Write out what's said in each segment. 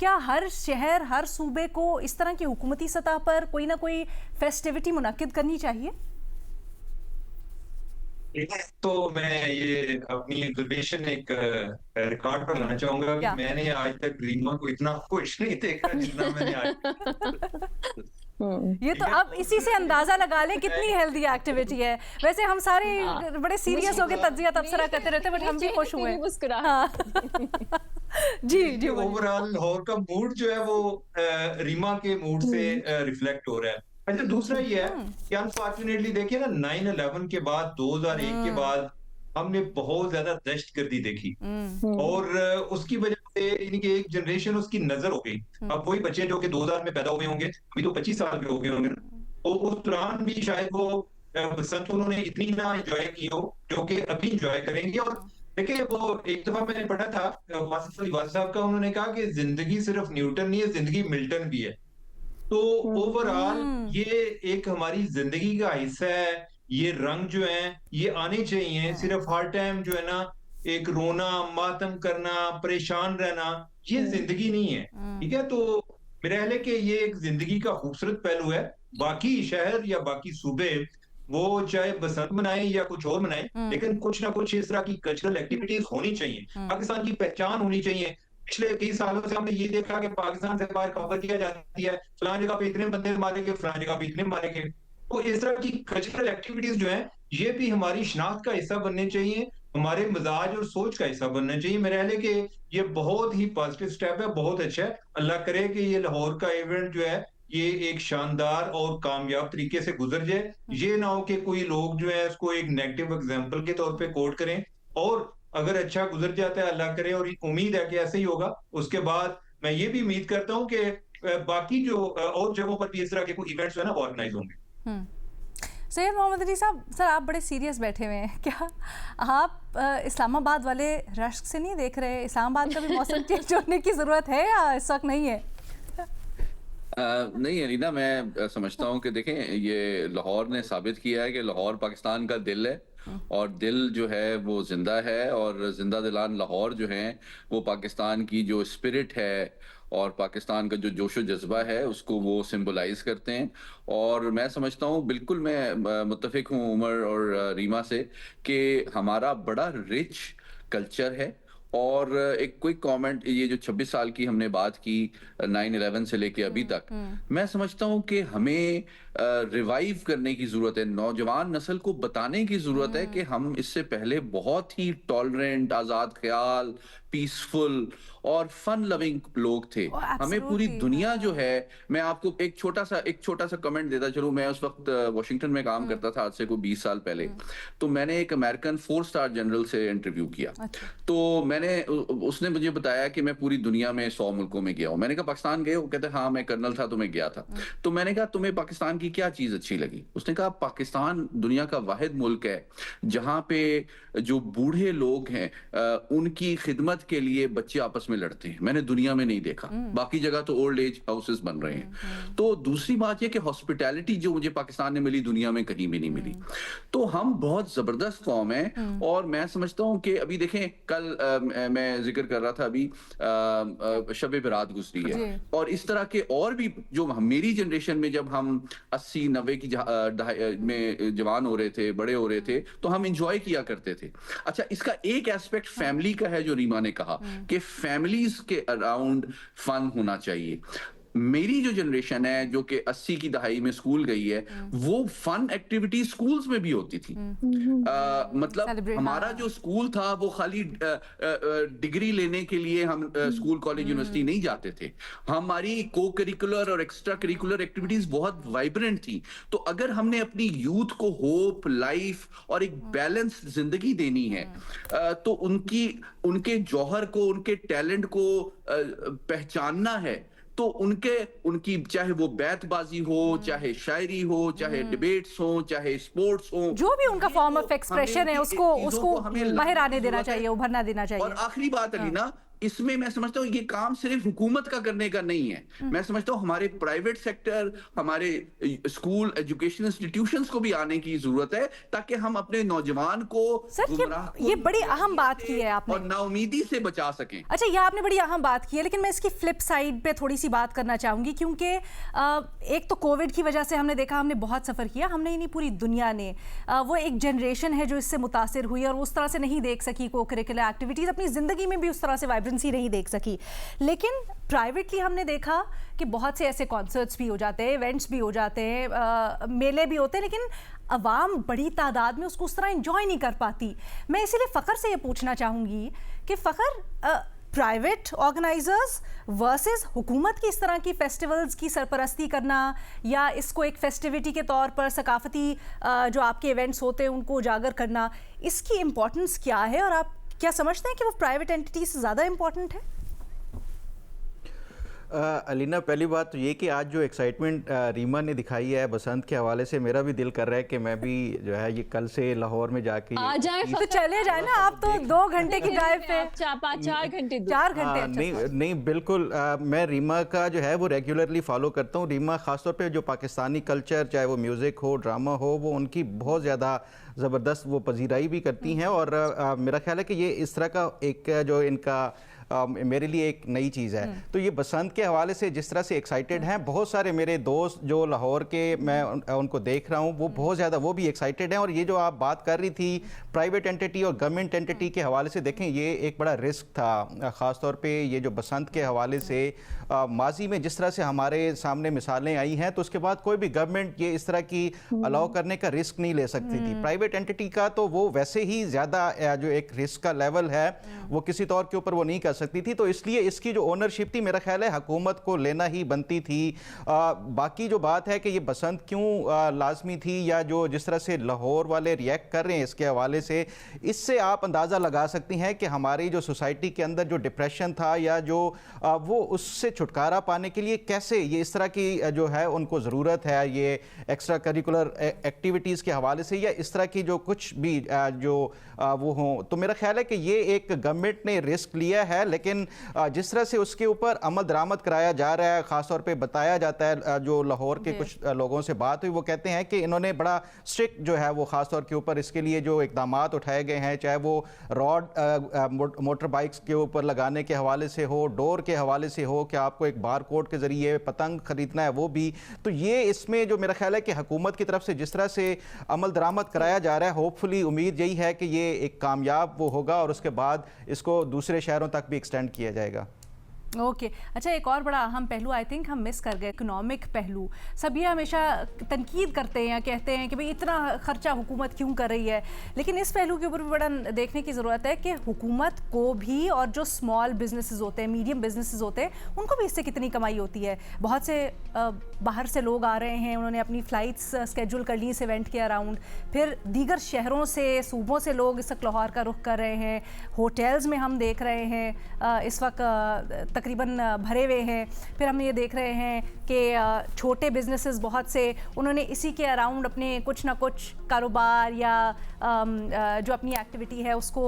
کیا ہر شہر ہر صوبے کو اس طرح کی حکومتی سطح پر کوئی نہ کوئی فیسٹیوٹی منعقد کرنی چاہیے؟ تو میں یہ اپنی ایگزیبیشن ایک ریکارڈ پر لانا چاہوں گا کہ میں نے آج تک ریما کو اتنا خوش نہیں دیکھا جتنا میں نے آج. یہ تو اب اسی سے اندازہ لگا لیں کتنی ہیلدی ایکٹیویٹی ہے. ویسے ہم سارے بڑے سیریس ہو کے تجزیہ تبصرہ کرتے رہتے بٹ ہم بھی خوش ہوئے. جی اوورآل لاہور کا موڈ جو ہے وہ ریما کے موڈ سے ریفلیکٹ ہو رہا ہے. اچھا دوسرا یہ ہے کہ انفارچونیٹلی دیکھیں نا 9/11 کے بعد 2001 کے بعد ہم نے بہت زیادہ دہشت گردی دیکھی اور اس کی وجہ سے یعنی کہ ایک جنریشن اس کی نظر ہو گئی. اب وہی بچے جو کہ 2000 میں پیدا ہوئے ہوں گے ابھی تو 25 سال کے ہو گئے ہوں گے تو اس دوران بھی شاید وہ بسنت انہوں نے اتنی نہ انجوائے کی ہو جو کہ ابھی انجوائے کریں گے. اور دیکھیں وہ ایک دفعہ میں نے پڑھا تھا واصف علی واصف صاحب کا, انہوں نے کہا کہ زندگی صرف نیوٹن نہیں ہے, زندگی ملٹن بھی ہے. تو اوورآل یہ ایک ہماری زندگی کا حصہ ہے. یہ رنگ جو ہیں یہ آنے چاہیے. صرف ہر ٹائم جو ہے نا ایک رونا, ماتم کرنا, پریشان رہنا یہ زندگی نہیں ہے. ٹھیک ہے, تو میرا خیال ہے کہ یہ ایک زندگی کا خوبصورت پہلو ہے. باقی شہر یا باقی صوبے وہ چاہے بسنت منائیں یا کچھ اور منائیں لیکن کچھ نہ کچھ اس طرح کی کلچرل ایکٹیویٹیز ہونی چاہیے. پاکستان کی پہچان ہونی چاہیے. پچھلے کئی سالوں سے ہم نے یہ دیکھا کہ پاکستان سے باہر خبر کیا جاتی ہے فلاں جگہ پہ اتنے بندے مارے گئے, فلاں جگہ پہ اتنے مارے گئے. تو اس طرح کی کلچرل ایکٹیویٹیز جو ہیں یہ بھی ہماری شناخت کا حصہ بننے چاہیے, ہمارے مزاج اور سوچ کا حصہ بننا چاہیے. میرا خیال ہے کہ یہ بہت ہی پازیٹیو سٹیپ ہے, بہت اچھا ہے. اللہ کرے کہ یہ لاہور کا ایونٹ جو ہے یہ ایک شاندار اور کامیاب طریقے سے گزر جائے. یہ نہ ہو کہ کوئی لوگ جو ہے اس کو ایک نیگیٹو ایگزامپل کے طور پہ کوٹ کریں, اور اگر اچھا گزر جاتا ہے اللہ کرے اور امید ہے کہ ایسے ہی ہوگا. اس کے بعد میں یہ بھی امید کرتا ہوں کہ باقی جو اور جگہوں پر بھی اس طرح کے کوئی ایونٹس جو ہے نا آرگنائز ہوں گے. سید محمد علی صاحب, سر آپ بڑے سیریس بیٹھے ہوئے ہیں, کیا آپ اسلام آباد والے رشک سے نہیں دیکھ رہے؟ اسلام آباد کا بھی موسم چینج ہونے کی ضرورت ہے یا اس وقت نہیں ہے؟ نہیں ارینا, میں سمجھتا ہوں کہ دیکھیں یہ لاہور نے ثابت کیا ہے کہ لاہور پاکستان کا دل ہے اور دل جو ہے وہ زندہ ہے, اور زندہ دلان لاہور جو ہیں وہ پاکستان کی جو اسپرٹ ہے اور پاکستان کا جو جوش و جذبہ ہے اس کو وہ سمبلائز کرتے ہیں. اور میں سمجھتا ہوں بالکل میں متفق ہوں عمر اور ریما سے کہ ہمارا بڑا رچ کلچر ہے. اور ایک کوئی کامنٹ, یہ جو 26 سال کی ہم نے بات کی 9/11 سے لے کے ابھی تک, میں سمجھتا ہوں کہ ہمیں ریوائیو کرنے کی ضرورت ہے. نوجوان نسل کو بتانے کی ضرورت ہے کہ ہم اس سے پہلے بہت ہی ٹالرنٹ, آزاد خیال, پیسفل اور فن لونگ لوگ تھے. ہمیں پوری دنیا جو ہے, میں آپ کو ایک چھوٹا سا کمنٹ دیتا چلوں. میں اس وقت واشنگٹن میں کام کرتا تھا آج سے کوئی 20 سال پہلے, تو میں نے ایک امریکن 4 اسٹار جنرل سے انٹرویو کیا. تو اس نے مجھے بتایا کہ میں پوری دنیا میں 100 ملکوں میں گیا ہوں. میں نے کہا پاکستان گئے ہو؟ کہتے ہاں میں کرنل تھا تو میں گیا تھا. تو میں نے کہا تمہیں پاکستان کی کیا چیز اچھی لگی؟ اس نے کہا پاکستان دنیا کا واحد ملک ہے جہاں پہ جو بوڑھے لوگ ہیں ان کی خدمت کے لیے بچے آپس میں لڑتے ہیں. میں نے دنیا میں نہیں دیکھا, باقی جگہ تو اولڈ ایج ہاؤسز بن رہے ہیں. تو دوسری بات یہ کہ ہاسپٹیلٹی جو مجھے پاکستان میں ملی دنیا میں کہیں بھی نہیں ملی. تو ہم بہت زبردست قوم ہیں, اور میں سمجھتا ہوں کہ ابھی دیکھیں کل میں ذکر کر رہا تھا ابھی شب برات گزری ہے, اور اس طرح کے اور بھی جو میری جنریشن میں جب ہم 80-90 کی میں جوان ہو رہے تھے, بڑے ہو رہے تھے, تو ہم انجوائے کیا کرتے تھے. اچھا اس کا ایک ایسپیکٹ فیملی کا ہے جو ریما نے کہا کہ فیملیز کے اراؤنڈ فن ہونا چاہیے. میری جو جنریشن ہے جو کہ 80 کی دہائی میں سکول گئی ہے, وہ فن ایکٹیویٹی سکولز میں بھی ہوتی تھی. مطلب ہمارا جو سکول تھا وہ خالی ڈگری لینے کے لیے ہم سکول کالج یونیورسٹی نہیں جاتے تھے. ہماری کو کریکولر اور ایکسٹرا کریکولر ایکٹیویٹیز بہت وائبرنٹ تھی. تو اگر ہم نے اپنی یوتھ کو ہوپ, لائف اور ایک بیلنس زندگی دینی ہے تو ان کے جوہر کو, ان کے ٹیلنٹ کو پہچاننا ہے. تو ان کی چاہے وہ بیت بازی ہو, چاہے شاعری ہو, چاہے ڈیبیٹس ہو, چاہے سپورٹس ہو, جو بھی ان کا فارم آف ایکسپریشن ہے اس کو باہر آنے دینا چاہیے, ابھرنا دینا چاہیے. اور آخری بات علینا, اس میں میں سمجھتا ہوں یہ کام صرف حکومت کا کرنے کا نہیں ہے. میں سمجھتا ہوں ہمارے پرائیویٹ سیکٹر, ہمارے اسکول ایجوکیشن انسٹیٹیوشنز کو بھی آنے کی ضرورت ہے تاکہ ہم اپنے نوجوان کو سر یہ بڑی اہم بات کی ہے آپ نے, اور نا امیدی سے بچا سکیں. اچھا یہ آپ نے بڑی اہم بات کی ہے, لیکن میں اس کی فلپ سائڈ پہ تھوڑی سی بات کرنا چاہوں گی, کیونکہ ایک تو کووڈ کی وجہ سے ہم نے دیکھا, ہم نے بہت سفر کیا, ہم نے ہی نہیں پوری دنیا نے, وہ ایک جنریشن ہے جو اس سے متاثر ہوئی اور اس طرح سے نہیں دیکھ سکی کو کریکولر ایکٹیویٹیز, اپنی زندگی میں بھی اس طرح سے وائبرنسی نہیں دیکھ سکی. لیکن پرائیویٹلی ہم نے دیکھا کہ بہت سے ایسے کانسرٹس بھی ہو جاتے ہیں, ایونٹس بھی ہو جاتے ہیں, میلے بھی ہوتے ہیں, لیکن عوام بڑی تعداد میں اس کو اس طرح انجوائے نہیں کر پاتی. میں اسی لیے فخر سے یہ پوچھنا چاہوں گی کہ فخر, پرائیویٹ آرگنائزرز ورسز حکومت کی اس طرح کی فیسٹیولز کی سرپرستی کرنا, یا اس کو ایک فیسٹیوٹی کے طور پر ثقافتی جو آپ کے ایونٹس ہوتے ہیں ان کو اجاگر کرنا, اس کی امپورٹنس کیا ہے, اور آپ کیا سمجھتے ہیں کہ وہ پرائیویٹ اینٹیٹی سے زیادہ امپورٹنٹ ہے؟ علینا, پہلی بات تو یہ کہ آج جو ایکسائٹمنٹ ریما نے دکھائی ہے بسنت کے حوالے سے, میرا بھی دل کر رہا ہے کہ میں بھی جو ہے یہ کل سے لاہور میں جا کے تو چلے جائیں نا, آپ تو 2 گھنٹے کی ڈرائیو پہ 4 گھنٹے 4 گھنٹے. نہیں بالکل, میں ریما کا جو ہے وہ ریگولرلی فالو کرتا ہوں. ریما خاص طور پہ جو پاکستانی کلچر, چاہے وہ میوزک ہو, ڈرامہ ہو, وہ ان کی بہت زیادہ زبردست وہ پذیرائی بھی کرتی ہیں, اور میرا خیال ہے کہ یہ اس طرح کا ایک جو ان کا میرے لیے ایک نئی چیز ہے. تو یہ بسنت کے حوالے سے جس طرح سے ایکسائٹیڈ ہیں, بہت سارے میرے دوست جو لاہور کے میں ان کو دیکھ رہا ہوں, وہ بہت زیادہ وہ بھی ایکسائٹیڈ ہیں. اور یہ جو آپ بات کر رہی تھی پرائیویٹ اینٹیٹی اور گورنمنٹ اینٹیٹی کے حوالے سے, دیکھیں یہ ایک بڑا رسک تھا, خاص طور پہ یہ جو بسنت کے حوالے سے ماضی میں جس طرح سے ہمارے سامنے مثالیں آئی ہیں, تو اس کے بعد کوئی بھی گورنمنٹ یہ اس طرح کی الاؤ کرنے کا رسک نہیں لے سکتی تھی. پرائیویٹ اینٹیٹی کا تو وہ ویسے ہی زیادہ جو ایک رسک کا لیول ہے وہ کسی طور کے اوپر وہ نہیں کر سکتی تھی. تو اس لیے اس کی جو اونرشپ تھی میرا خیال ہے حکومت کو لینا ہی بنتی تھی. باقی جو بات ہے کہ یہ بسنت کیوں لازمی تھی, یا جو جس طرح سے لاہور والے ریئیکٹ کر رہے ہیں اس کے حوالے سے, اس سے آپ اندازہ لگا سکتی ہیں کہ ہماری جو سوسائٹی کے اندر جو ڈپریشن تھا, یا جو وہ اس سے چھٹکارا پانے کے لیے کیسے یہ اس طرح کی جو ہے ان کو ضرورت ہے یہ ایکسٹرا کریکولر ایکٹیویٹیز کے حوالے سے, یا اس طرح کی جو کچھ بھی جو وہ ہوں. تو میرا خیال ہے کہ یہ ایک گورنمنٹ نے رسک لیا ہے, لیکن جس طرح سے اس کے اوپر عمل درآمد کرایا جا رہا ہے, خاص طور پہ بتایا جاتا ہے, جو لاہور کے کچھ لوگوں سے بات ہوئی وہ کہتے ہیں کہ انہوں نے بڑا اسٹرکٹ جو ہے وہ خاص طور کے اوپر اس کے لیے جو اقدامات اٹھائے گئے ہیں, چاہے وہ راڈ موٹر بائکس کے اوپر لگانے کے حوالے سے ہو, ڈور کے حوالے سے ہو کہ آپ کو ایک بار کوڈ کے ذریعے پتنگ خریدنا ہے وہ بھی. تو یہ اس میں جو میرا خیال ہے کہ حکومت کی طرف سے جس طرح سے عمل درآمد کرایا جا رہا ہے, ہوپ فلی امید یہی ہے کہ یہ ایک کامیاب وہ ہوگا, اور اس کے بعد اس کو دوسرے شہروں تک بھی ایکسٹینڈ کیا جائے گا. اوکے, اچھا ایک اور بڑا اہم پہلو آئی تھنک ہم مس کر گئے, اکنامک پہلو. سب یہ ہمیشہ تنقید کرتے ہیں, کہتے ہیں کہ بھئی اتنا خرچہ حکومت کیوں کر رہی ہے, لیکن اس پہلو کے اوپر بھی بڑا دیکھنے کی ضرورت ہے کہ حکومت کو بھی اور جو اسمال بزنسز ہوتے ہیں, میڈیم بزنسز ہوتے ہیں, ان کو بھی اس سے کتنی کمائی ہوتی ہے. بہت سے باہر سے لوگ آ رہے ہیں, انہوں نے اپنی فلائٹس اسکیجول کر لی اس ایونٹ کے اراؤنڈ, پھر دیگر شہروں سے صوبوں سے لوگ اس وقت لاہور کا رخ کر رہے ہیں, ہوٹلز میں ہم دیکھ رہے ہیں اس وقت تقریباً بھرے ہوئے ہیں. پھر ہم یہ دیکھ رہے ہیں کہ چھوٹے بزنسز بہت سے انہوں نے اسی کے اراؤنڈ اپنے کچھ نہ کچھ کاروبار یا جو اپنی ایکٹیویٹی ہے اس کو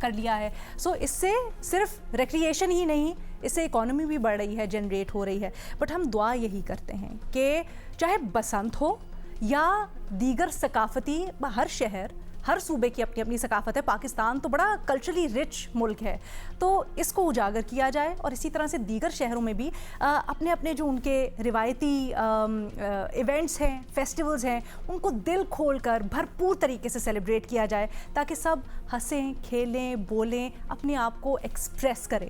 کر لیا ہے. سو اس سے صرف ریکریشن ہی نہیں, اس سے اکانومی بھی بڑھ رہی ہے, جنریٹ ہو رہی ہے. بٹ ہم دعا یہی کرتے ہیں کہ چاہے بسنت ہو یا دیگر ثقافتی, ہر شہر ہر صوبے کی اپنی اپنی ثقافت ہے. پاکستان تو بڑا کلچرلی رچ ملک ہے, تو اس کو اجاگر کیا جائے, اور اسی طرح سے دیگر شہروں میں بھی اپنے اپنے جو ان کے روایتی ایونٹس ہیں, فیسٹیولز ہیں, ان کو دل کھول کر بھرپور طریقے سے سیلیبریٹ کیا جائے, تاکہ سب ہنسیں, کھیلیں, بولیں, اپنے آپ کو ایکسپریس کریں.